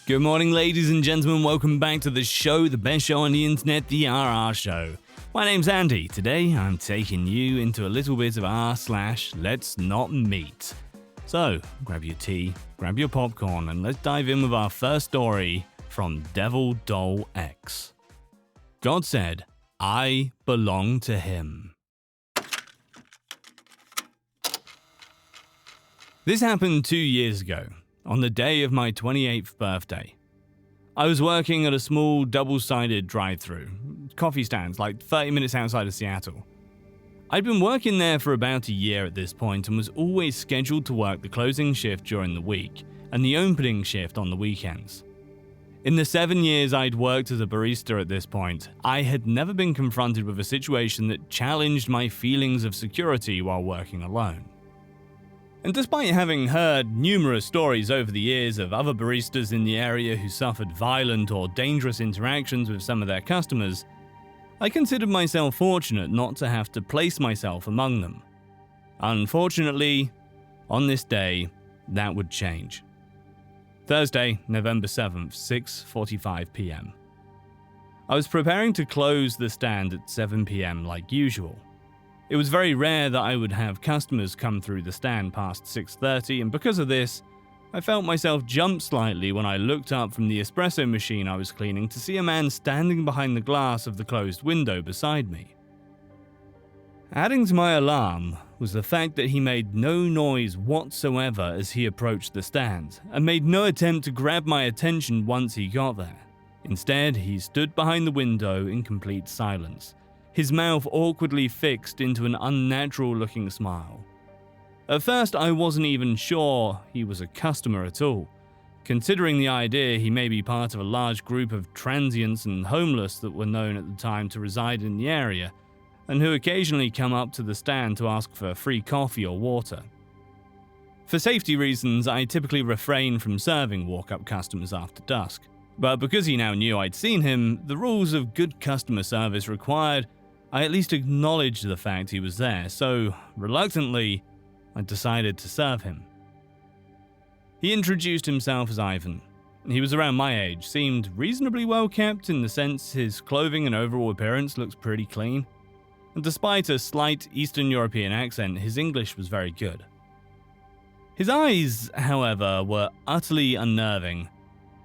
Good morning, ladies and gentlemen. Welcome back to the show, the best show on the internet, the RR Show. My name's Andy. Today, I'm taking you into a little bit of r/Let's Not Meet. So, grab your tea, grab your popcorn, and let's dive in with our first story from Devil Doll X. God said, "I belong to him." This happened 2 years ago, on the day of my 28th birthday. I was working at a small double-sided drive-thru, coffee stands like 30 minutes outside of Seattle. I'd been working there for about a year at this point and was always scheduled to work the closing shift during the week and the opening shift on the weekends. In the 7 years I'd worked as a barista at this point, I had never been confronted with a situation that challenged my feelings of security while working alone. And despite having heard numerous stories over the years of other baristas in the area who suffered violent or dangerous interactions with some of their customers, I considered myself fortunate not to have to place myself among them. Unfortunately, on this day, that would change. Thursday, November 7th, 6:45 p.m. I was preparing to close the stand at 7 p.m. like usual. It was very rare that I would have customers come through the stand past 6:30, and because of this, I felt myself jump slightly when I looked up from the espresso machine I was cleaning to see a man standing behind the glass of the closed window beside me. Adding to my alarm was the fact that he made no noise whatsoever as he approached the stand, and made no attempt to grab my attention once he got there. Instead, he stood behind the window in complete silence, his mouth awkwardly fixed into an unnatural-looking smile. At first, I wasn't even sure he was a customer at all, considering the idea he may be part of a large group of transients and homeless that were known at the time to reside in the area, and who occasionally come up to the stand to ask for free coffee or water. For safety reasons, I typically refrain from serving walk-up customers after dusk, but because he now knew I'd seen him, the rules of good customer service required I at least acknowledged the fact he was there, so, reluctantly, I decided to serve him. He introduced himself as Ivan. He was around my age, seemed reasonably well kept in the sense his clothing and overall appearance looked pretty clean, and despite a slight Eastern European accent, his English was very good. His eyes, however, were utterly unnerving.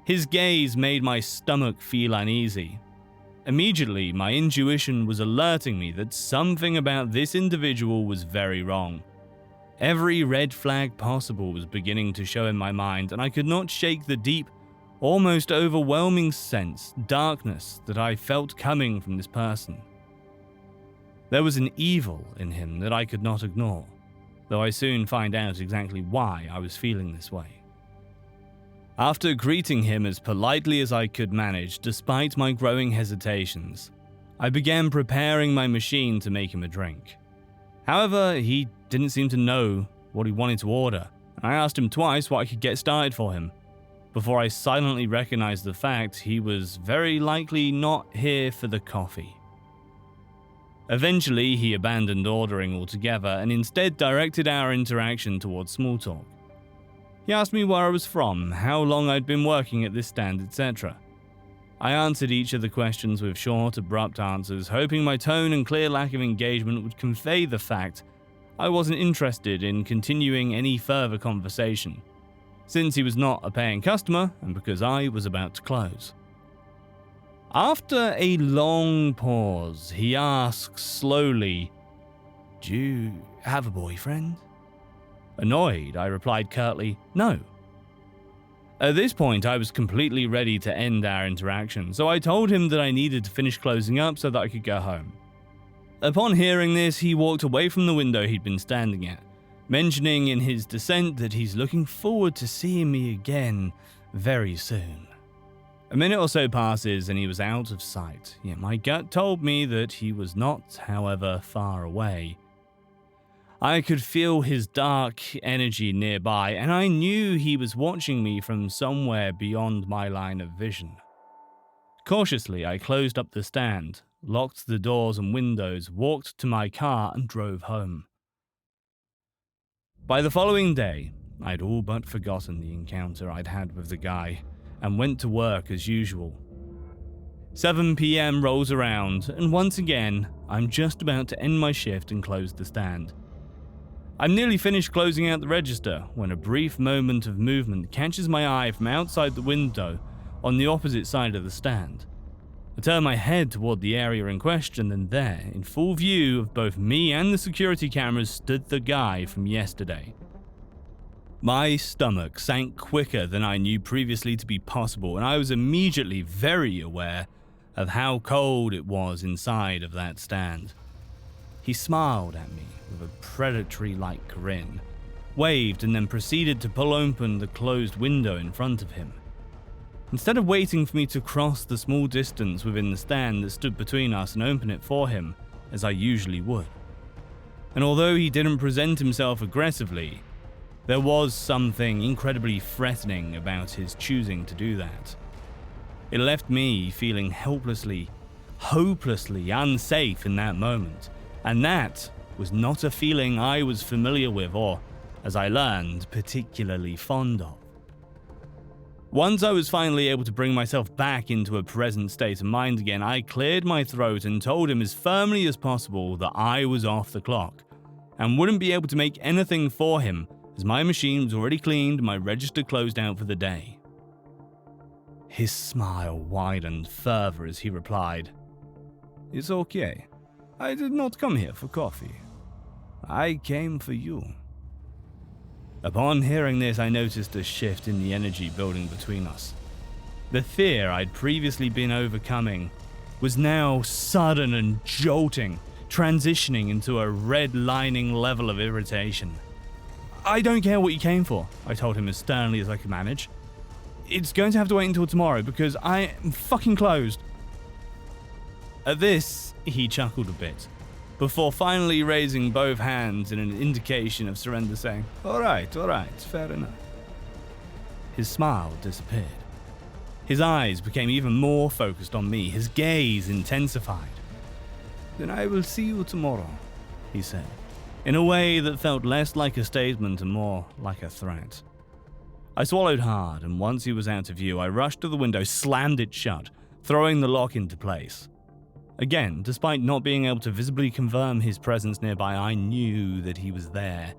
His gaze made my stomach feel uneasy. Immediately, my intuition was alerting me that something about this individual was very wrong. Every red flag possible was beginning to show in my mind, and I could not shake the deep, almost overwhelming darkness that I felt coming from this person. There was an evil in him that I could not ignore, though I soon find out exactly why I was feeling this way. After greeting him as politely as I could manage, despite my growing hesitations, I began preparing my machine to make him a drink. However, he didn't seem to know what he wanted to order, and I asked him twice what I could get started for him, before I silently recognized the fact he was very likely not here for the coffee. Eventually, he abandoned ordering altogether and instead directed our interaction towards small talk. He asked me where I was from, how long I'd been working at this stand, etc. I answered each of the questions with short, abrupt answers, hoping my tone and clear lack of engagement would convey the fact I wasn't interested in continuing any further conversation, since he was not a paying customer and because I was about to close. After a long pause, he asks slowly, "Do you have a boyfriend?" Annoyed, I replied curtly, "No." At this point, I was completely ready to end our interaction, so I told him that I needed to finish closing up so that I could go home. Upon hearing this, he walked away from the window he'd been standing at, mentioning in his dissent that he's looking forward to seeing me again very soon. A minute or so passes and he was out of sight, yet my gut told me that he was not, however, far away. I could feel his dark energy nearby, and I knew he was watching me from somewhere beyond my line of vision. Cautiously, I closed up the stand, locked the doors and windows, walked to my car, and drove home. By the following day, I'd all but forgotten the encounter I'd had with the guy, and went to work as usual. 7 p.m. rolls around, and once again, I'm just about to end my shift and close the stand. I'm nearly finished closing out the register when a brief moment of movement catches my eye from outside the window on the opposite side of the stand. I turn my head toward the area in question, and there, in full view of both me and the security cameras, stood the guy from yesterday. My stomach sank quicker than I knew previously to be possible, and I was immediately very aware of how cold it was inside of that stand. He smiled at me with a predatory-like grin, waved, and then proceeded to pull open the closed window in front of him. Instead of waiting for me to cross the small distance within the stand that stood between us and open it for him, as I usually would. And although he didn't present himself aggressively, there was something incredibly threatening about his choosing to do that. It left me feeling hopelessly unsafe in that moment, and that was not a feeling I was familiar with or, as I learned, particularly fond of. Once I was finally able to bring myself back into a present state of mind again, I cleared my throat and told him as firmly as possible that I was off the clock and wouldn't be able to make anything for him as my machine was already cleaned and my register closed out for the day. His smile widened further as he replied, "It's okay. I did not come here for coffee. I came for you." Upon hearing this, I noticed a shift in the energy building between us. The fear I'd previously been overcoming was now sudden and jolting, transitioning into a redlining level of irritation. "I don't care what you came for," I told him as sternly as I could manage. "It's going to have to wait until tomorrow because I am fucking closed." At this, he chuckled a bit, before finally raising both hands in an indication of surrender, saying, All right, fair enough." His smile disappeared. His eyes became even more focused on me, his gaze intensified. "Then I will see you tomorrow," he said, in a way that felt less like a statement and more like a threat. I swallowed hard, and once he was out of view, I rushed to the window, slammed it shut, throwing the lock into place. Again, despite not being able to visibly confirm his presence nearby, I knew that he was there.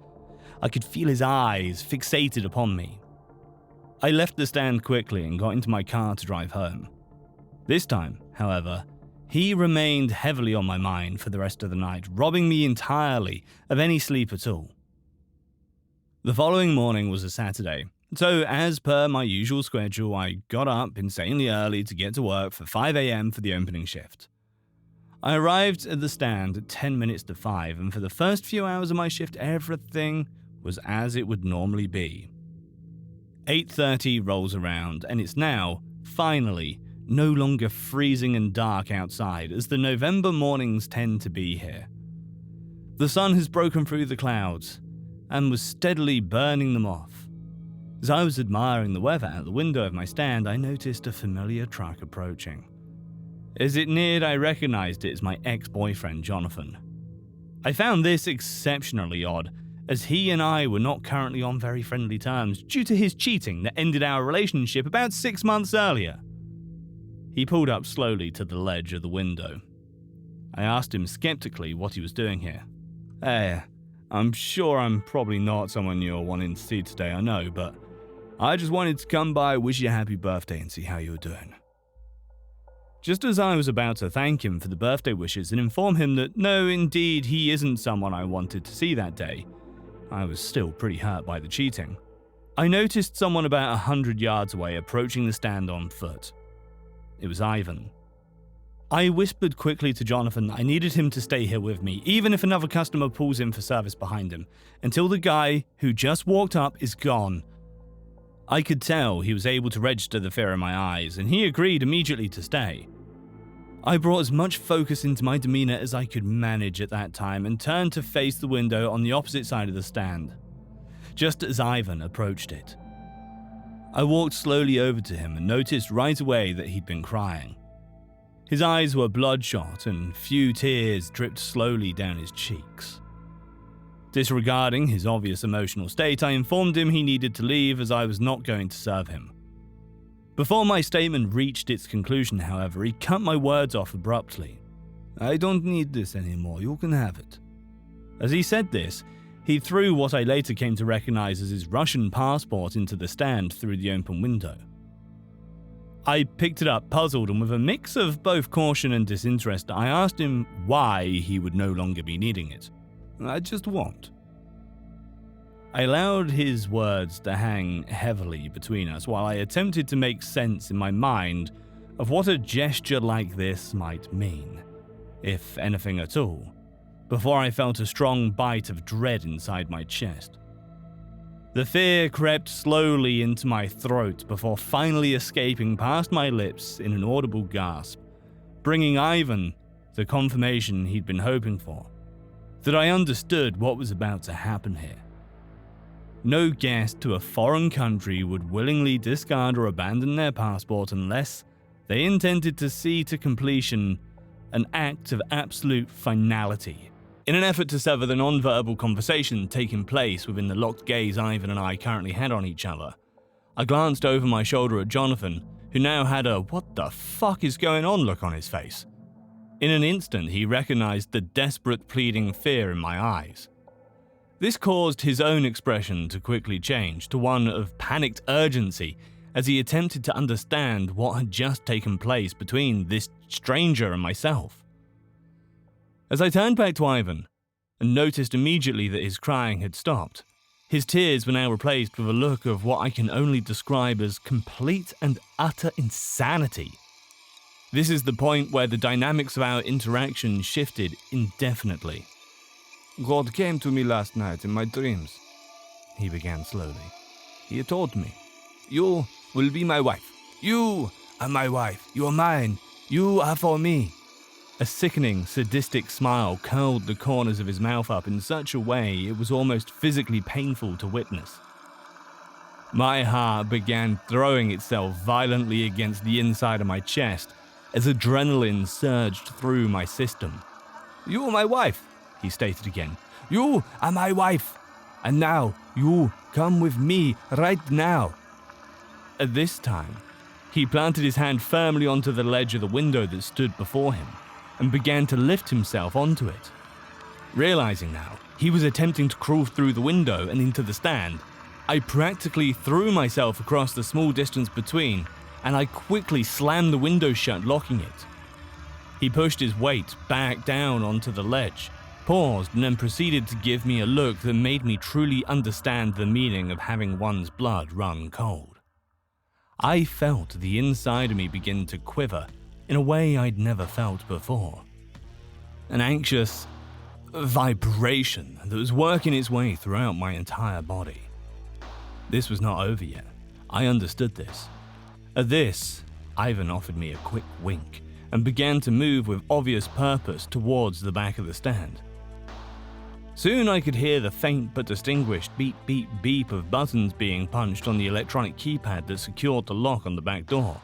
I could feel his eyes fixated upon me. I left the stand quickly and got into my car to drive home. This time, however, he remained heavily on my mind for the rest of the night, robbing me entirely of any sleep at all. The following morning was a Saturday, so as per my usual schedule, I got up insanely early to get to work for 5 a.m. for the opening shift. I arrived at the stand at 10 minutes to 5, and for the first few hours of my shift, everything was as it would normally be. 8:30 rolls around, and it's now, finally, no longer freezing and dark outside, as the November mornings tend to be here. The sun has broken through the clouds, and was steadily burning them off. As I was admiring the weather out the window of my stand, I noticed a familiar truck approaching. As it neared, I recognized it as my ex-boyfriend, Jonathan. I found this exceptionally odd, as he and I were not currently on very friendly terms due to his cheating that ended our relationship about 6 months earlier. He pulled up slowly to the ledge of the window. I asked him skeptically what he was doing here. "Hey, I'm sure I'm probably not someone you're wanting to see today, I know, but I just wanted to come by, wish you a happy birthday and see how you're doing." Just as I was about to thank him for the birthday wishes and inform him that no, indeed, he isn't someone I wanted to see that day, I was still pretty hurt by the cheating, I noticed someone about 100 yards away approaching the stand on foot. It was Ivan. I whispered quickly to Jonathan that I needed him to stay here with me, even if another customer pulls in for service behind him, until the guy who just walked up is gone. I could tell he was able to register the fear in my eyes, and he agreed immediately to stay. I brought as much focus into my demeanor as I could manage at that time and turned to face the window on the opposite side of the stand, just as Ivan approached it. I walked slowly over to him and noticed right away that he'd been crying. His eyes were bloodshot and few tears dripped slowly down his cheeks. Disregarding his obvious emotional state, I informed him he needed to leave as I was not going to serve him. Before my statement reached its conclusion, however, he cut my words off abruptly. "I don't need this anymore, you can have it." As he said this, he threw what I later came to recognize as his Russian passport into the stand through the open window. I picked it up puzzled, and with a mix of both caution and disinterest, I asked him why he would no longer be needing it. "I just won't." I allowed his words to hang heavily between us while I attempted to make sense in my mind of what a gesture like this might mean, if anything at all, before I felt a strong bite of dread inside my chest. The fear crept slowly into my throat before finally escaping past my lips in an audible gasp, bringing Ivan the confirmation he'd been hoping for, that I understood what was about to happen here. No guest to a foreign country would willingly discard or abandon their passport unless they intended to see to completion an act of absolute finality. In an effort to sever the non-verbal conversation taking place within the locked gaze Ivan and I currently had on each other, I glanced over my shoulder at Jonathan, who now had a "what the fuck is going on" look on his face. In an instant, he recognized the desperate pleading fear in my eyes. This caused his own expression to quickly change to one of panicked urgency as he attempted to understand what had just taken place between this stranger and myself. As I turned back to Ivan and noticed immediately that his crying had stopped, his tears were now replaced with a look of what I can only describe as complete and utter insanity. This is the point where the dynamics of our interaction shifted indefinitely. "God came to me last night in my dreams," he began slowly. "He told me, 'You will be my wife. You are my wife. You are mine. You are for me.'" A sickening, sadistic smile curled the corners of his mouth up in such a way it was almost physically painful to witness. My heart began throwing itself violently against the inside of my chest as adrenaline surged through my system. "You are my wife," he stated again. "You are my wife. And now, you come with me right now." At this time, he planted his hand firmly onto the ledge of the window that stood before him and began to lift himself onto it. Realizing now he was attempting to crawl through the window and into the stand, I practically threw myself across the small distance between, and I quickly slammed the window shut, locking it. He pushed his weight back down onto the ledge, paused, and then proceeded to give me a look that made me truly understand the meaning of having one's blood run cold. I felt the inside of me begin to quiver in a way I'd never felt before. An anxious vibration that was working its way throughout my entire body. This was not over yet. I understood this. At this, Ivan offered me a quick wink and began to move with obvious purpose towards the back of the stand. Soon I could hear the faint but distinguished beep beep beep of buttons being punched on the electronic keypad that secured the lock on the back door.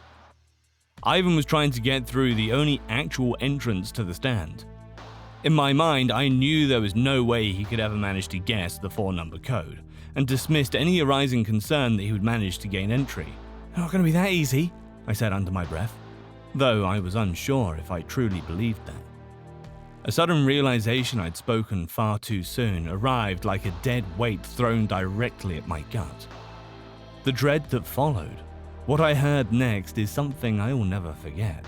Ivan was trying to get through the only actual entrance to the stand. In my mind, I knew there was no way he could ever manage to guess the 4-number code, and dismissed any arising concern that he would manage to gain entry. "Not going to be that easy," I said under my breath, though I was unsure if I truly believed that. A sudden realization I'd spoken far too soon arrived like a dead weight thrown directly at my gut. The dread that followed, what I heard next, is something I will never forget.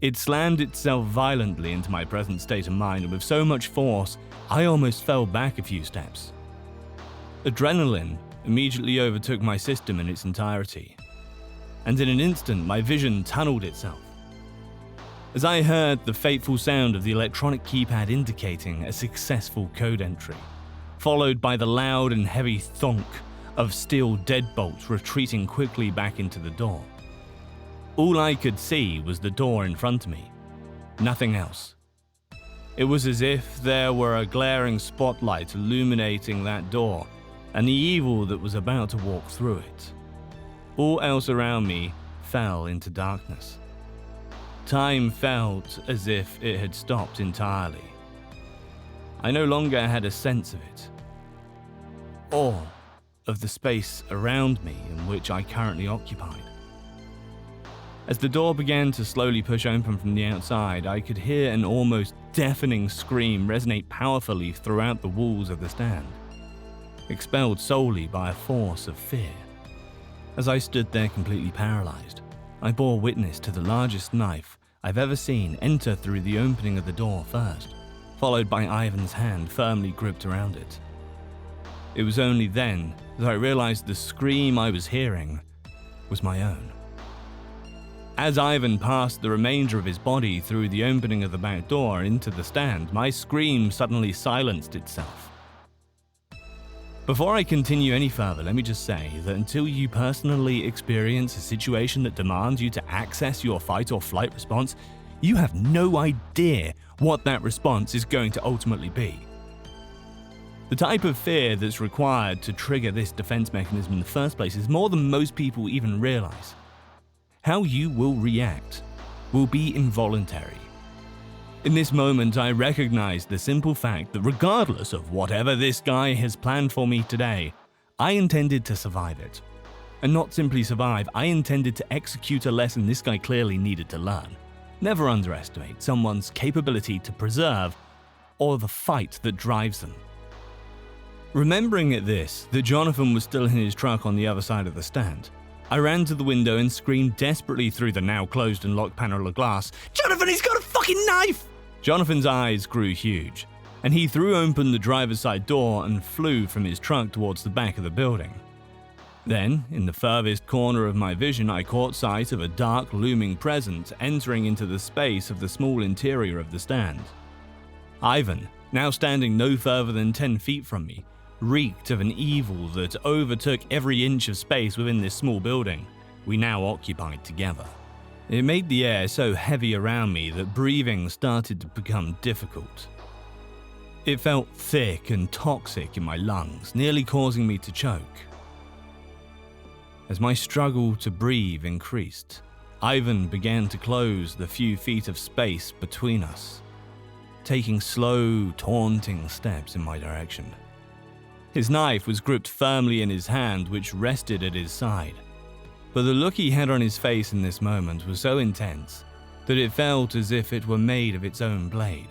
It slammed itself violently into my present state of mind, and with so much force, I almost fell back a few steps. Adrenaline immediately overtook my system in its entirety, and in an instant my vision tunneled itself. As I heard the fateful sound of the electronic keypad indicating a successful code entry, followed by the loud and heavy thonk of steel deadbolts retreating quickly back into the door. All I could see was the door in front of me, nothing else. It was as if there were a glaring spotlight illuminating that door and the evil that was about to walk through it. All else around me fell into darkness. Time felt as if it had stopped entirely. I no longer had a sense of it, or of the space around me in which I currently occupied. As the door began to slowly push open from the outside, I could hear an almost deafening scream resonate powerfully throughout the walls of the stand, expelled solely by a force of fear. As I stood there completely paralyzed, I bore witness to the largest knife I've ever seen enter through the opening of the door first, followed by Ivan's hand firmly gripped around it. It was only then that I realized the scream I was hearing was my own. As Ivan passed the remainder of his body through the opening of the back door into the stand, my scream suddenly silenced itself. Before I continue any further, let me just say that until you personally experience a situation that demands you to access your fight or flight response, you have no idea what that response is going to ultimately be. The type of fear that's required to trigger this defense mechanism in the first place is more than most people even realize. How you will react will be involuntary. In this moment, I recognize the simple fact that regardless of whatever this guy has planned for me today, I intended to survive it. And not simply survive, I intended to execute a lesson this guy clearly needed to learn. Never underestimate someone's capability to preserve or the fight that drives them. Remembering at this that Jonathan was still in his truck on the other side of the stand, I ran to the window and screamed desperately through the now closed and locked panel of glass, "Jonathan, he's got a fucking knife!" Jonathan's eyes grew huge, and he threw open the driver's side door and flew from his truck towards the back of the building. Then, in the furthest corner of my vision, I caught sight of a dark, looming presence entering into the space of the small interior of the stand. Ivan, now standing no further than 10 feet from me, reeked of an evil that overtook every inch of space within this small building we now occupied together. It made the air so heavy around me that breathing started to become difficult. It felt thick and toxic in my lungs, nearly causing me to choke. As my struggle to breathe increased, Ivan began to close the few feet of space between us, taking slow, taunting steps in my direction. His knife was gripped firmly in his hand, which rested at his side. But the look he had on his face in this moment was so intense that it felt as if it were made of its own blade.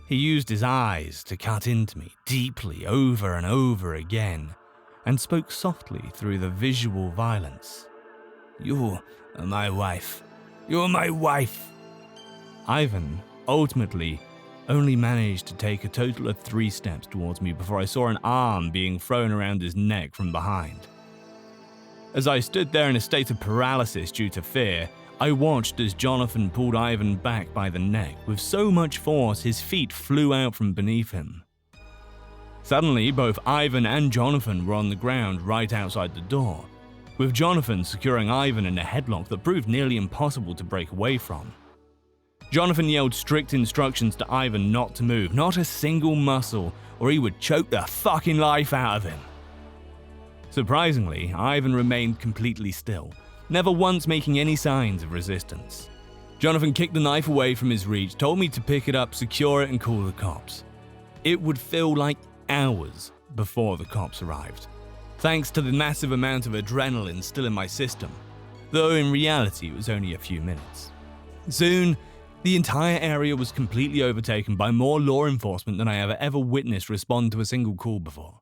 He used his eyes to cut into me deeply over and over again, and spoke softly through the visual violence. "You are my wife. You're my wife." Ivan, ultimately, only managed to take a total of 3 steps towards me before I saw an arm being thrown around his neck from behind. As I stood there in a state of paralysis due to fear, I watched as Jonathan pulled Ivan back by the neck with so much force his feet flew out from beneath him. Suddenly, both Ivan and Jonathan were on the ground right outside the door, with Jonathan securing Ivan in a headlock that proved nearly impossible to break away from. Jonathan yelled strict instructions to Ivan not to move, not a single muscle, or he would choke the fucking life out of him. Surprisingly, Ivan remained completely still, never once making any signs of resistance. Jonathan kicked the knife away from his reach, told me to pick it up, secure it, and call the cops. It would feel like hours before the cops arrived, thanks to the massive amount of adrenaline still in my system, though in reality it was only a few minutes. Soon, the entire area was completely overtaken by more law enforcement than I have ever witnessed respond to a single call before.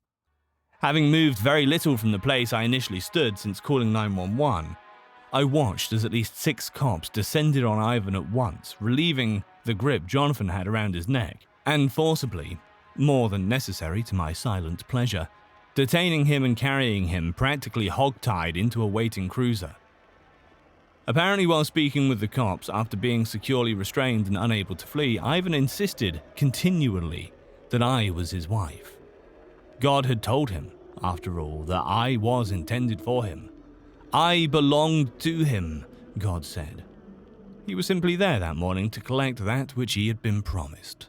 Having moved very little from the place I initially stood since calling 911, I watched as at least 6 cops descended on Ivan at once, relieving the grip Jonathan had around his neck, and forcibly, more than necessary to my silent pleasure, detaining him and carrying him practically hogtied into a waiting cruiser. Apparently, while speaking with the cops after being securely restrained and unable to flee, Ivan insisted continually that I was his wife. God had told him, after all, that I was intended for him. I belonged to him, God said. He was simply there that morning to collect that which he had been promised.